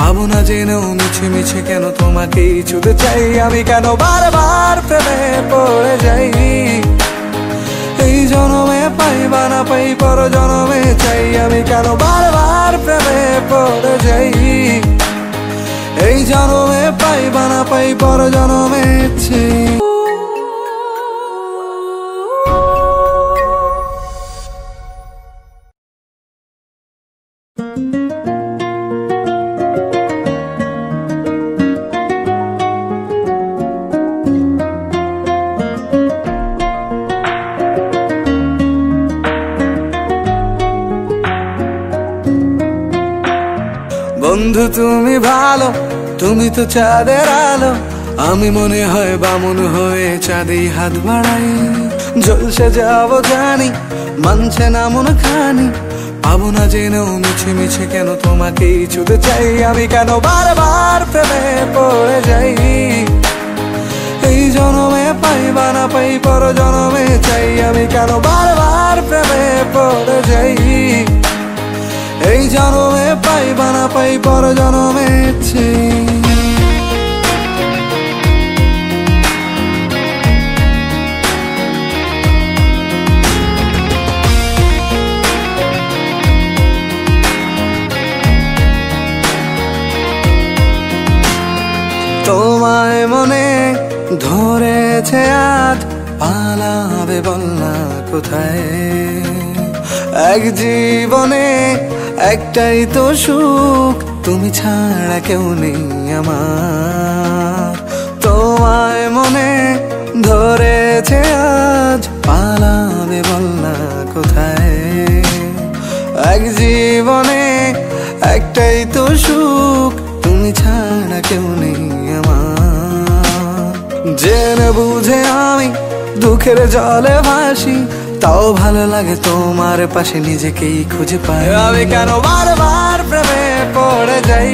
পাবো না জেনেও মিছে মিছে কেন তোমাকেই ছুঁতে চাই আমি, কেন বারবার প্রেমে পড়ে যাই। এই জনমে পাই বা না পাই পর জনমে চাই আমি, কেন বারবার প্রেমে পড়ে যাই। এই জনমে পাই বা না পাই পর জনমে চাই। বন্ধু তুমি ভালো, তুমি তো চাঁদের আলো, আমি মনে হয় বামুন হয়ে চাঁদেই হাত বাড়াই। জলসে যাবো জানি, মানছে না মন খানি, পাবো না জেনেও মিছে মিছে কেন তোমাকেই ছুঁতে চাই আমি, কেন বারবার প্রেমে পড়ে যাই। এই জনমে পাই বা না পাই পর জনমে চাই আমি, কেন বারবার প্রেমে পড়ে যাই। এই জনমে পাই বা না পাই পর জনমে চাই। তোমায় মনে ধরেছে আজ, পালাবে বল না কোথায়। এক জীবনে একটাই তো সুখ, তুমি ছাড়া কেউ নেই আমার। তোমায় মনে ধরেছে আজ, পালাবে বল না কোথায়। এক জীবনে একটাই তো সুখ, তুমি ছাড়া কেউ নেই আমার। জেনে বুঝে আমি দুঃখের জলে ভাসি, তাও ভালো লাগে তোমার পাশে নিজেকেই খুঁজে পাই আমি, কেন বারবার প্রেমে পড়ে যাই।